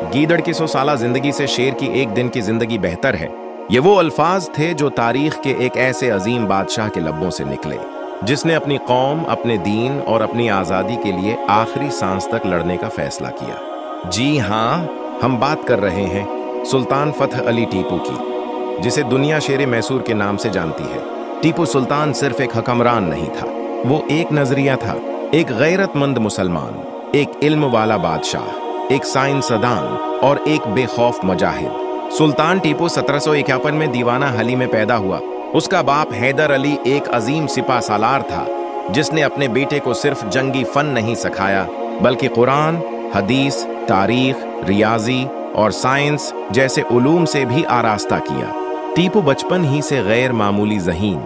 गीदड़ की 100 साला जिंदगी से शेर की एक दिन की जिंदगी बेहतर है। ये वो अल्फाज थे जो तारीख के एक ऐसे अजीम बादशाह के लब्बों से निकले जिसने अपनी कौम, अपने दीन और अपनी आज़ादी के लिए आखिरी सांस तक लड़ने का फैसला किया। जी हाँ, हम बात कर रहे हैं सुल्तान फतह अली टीपू की, जिसे दुनिया शेर मैसूर के नाम से जानती है। टीपू सुल्तान सिर्फ एक हुक्मरान नहीं था, वो एक नजरिया था, एक गैरतमंद मुसलमान, एक इल्म वाला बादशाह, एक साइंसदान और एक बेखौफ मुजाहिद। सुल्तान टीपू 1751 में दीवाना हली में पैदा हुआ। उसका बाप हैदर अली एक अजीम सिपा सालार था जिसने अपने बेटे को सिर्फ जंगी फन नहीं सिखाया बल्कि कुरान, हदीस, तारीख, रियाजी और साइंस जैसे उलूम से भी आरास्ता किया। टीपू बचपन ही से गैर मामूली ज़हीन,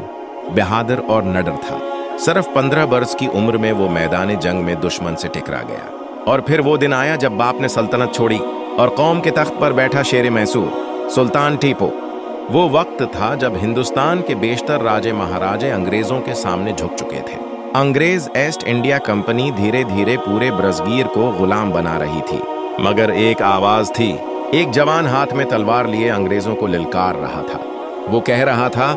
बहादुर और नडर था। सिर्फ 15 बरस की उम्र में वो मैदान जंग में दुश्मन से टकरा गया। और फिर वो दिन आया जब बाप ने सल्तनत छोड़ी और कौम के तख्त पर बैठा शेर मैसूर, सुल्तान टीपू। वो वक्त था जब हिंदुस्तान के बेशतर राजे महाराजे अंग्रेजों के सामने झुक चुके थे। अंग्रेज ईस्ट इंडिया कंपनी धीरे धीरे पूरे ब्रजगीर को गुलाम बना रही थी, मगर एक आवाज थी। एक जवान हाथ में तलवार लिए अंग्रेजों को ललकार रहा था। वो कह रहा था,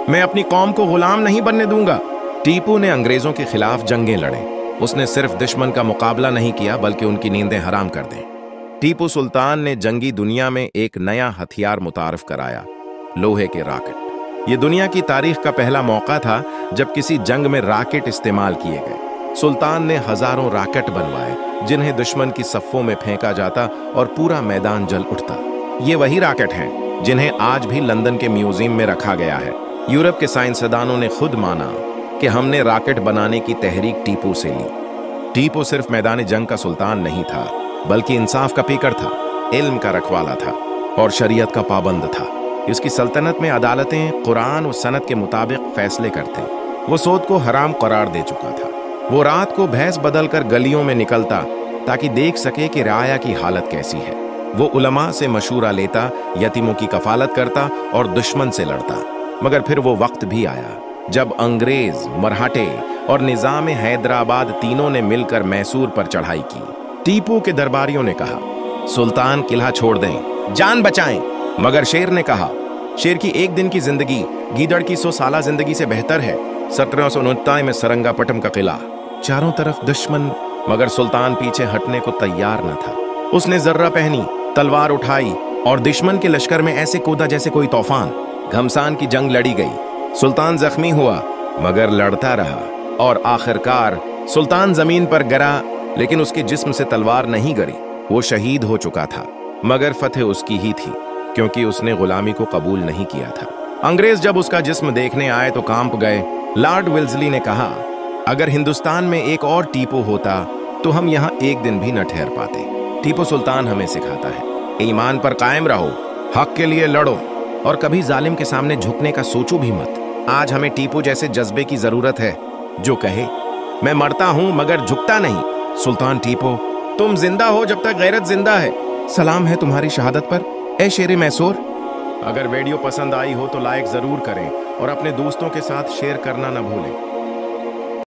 मैं अपनी कौम को गुलाम नहीं बनने दूंगा। टीपू ने अंग्रेजों के खिलाफ जंगें लड़े। उसने सिर्फ दुश्मन का मुकाबला नहीं किया बल्कि उनकी नींदें हराम कर दें। टीपू सुल्तान ने जंगी दुनिया में एक नया हथियार मुतारफ कराया, लोहे के रॉकेट। ये दुनिया की तारीख का पहला मौका था जब किसी जंग में रॉकेट इस्तेमाल किए गए। सुल्तान ने हजारों रॉकेट बनवाए जिन्हें दुश्मन की सफ़ों में फेंका जाता और पूरा मैदान जल उठता। ये वही रॉकेट हैं जिन्हें आज भी लंदन के म्यूजियम में रखा गया है। यूरोप के साइंसदानों ने खुद माना कि हमने रॉकेट बनाने की तहरीक टीपू से ली। टीपू सिर्फ मैदान जंग का सुल्तान नहीं था बल्कि इंसाफ का पीकर था, इल्म का रखवाला था और शरीयत का पाबंद था। इसकी सल्तनत में अदालतें कुरान और सनत के मुताबिक फैसले करते। वो सोद को हराम करार दे चुका था। वो रात को भैंस बदलकर गलियों में निकलता ताकि देख सके कि राया की हालत कैसी है। वो उलमा से मशूरा लेता, यतीमों की कफालत करता और दुश्मन से लड़ता। मगर फिर वो वक्त भी आया जब अंग्रेज, मराठे और निजाम हैदराबाद तीनों ने मिलकर मैसूर पर चढ़ाई की। टीपू के दरबारियों ने कहा, सुल्तान किला छोड़ दें, जान बचाएं। मगर शेर ने कहा, शेर की एक दिन की जिंदगी गीदड़ की 100 साला जिंदगी से बेहतर है। 1769 में सरंगापटम का किला, चारों तरफ दुश्मन, मगर सुल्तान पीछे हटने को तैयार न था। उसने जर्रा पहनी, तलवार उठाई और दुश्मन के लश्कर में ऐसे कूदा जैसे कोई तूफान। घमसान की जंग लड़ी गई। सुल्तान जख्मी हुआ मगर लड़ता रहा और आखिरकार सुल्तान जमीन पर गिरा, लेकिन उसके जिस्म से तलवार नहीं गिरी। वो शहीद हो चुका था, मगर फतेह उसकी ही थी क्योंकि उसने गुलामी को कबूल नहीं किया था। अंग्रेज जब उसका जिस्म देखने आए तो कांप गए। लॉर्ड वेल्जली ने कहा, अगर हिंदुस्तान में एक और टीपू होता तो हम यहाँ एक दिन भी न ठहर पाते। टीपू सुल्तान हमें सिखाता है, ईमान पर कायम रहो, हक के लिए लड़ो और कभी जालिम के सामने झुकने का सोचो भी मत। आज हमें टीपू जैसे जज्बे की जरूरत है जो कहे, मैं मरता हूं मगर झुकता नहीं। सुल्तान टीपू, तुम जिंदा हो जब तक गैरत जिंदा है। सलाम है तुम्हारी शहादत पर, ए शेर मैसूर। अगर वीडियो पसंद आई हो तो लाइक जरूर करें और अपने दोस्तों के साथ शेयर करना न भूलें।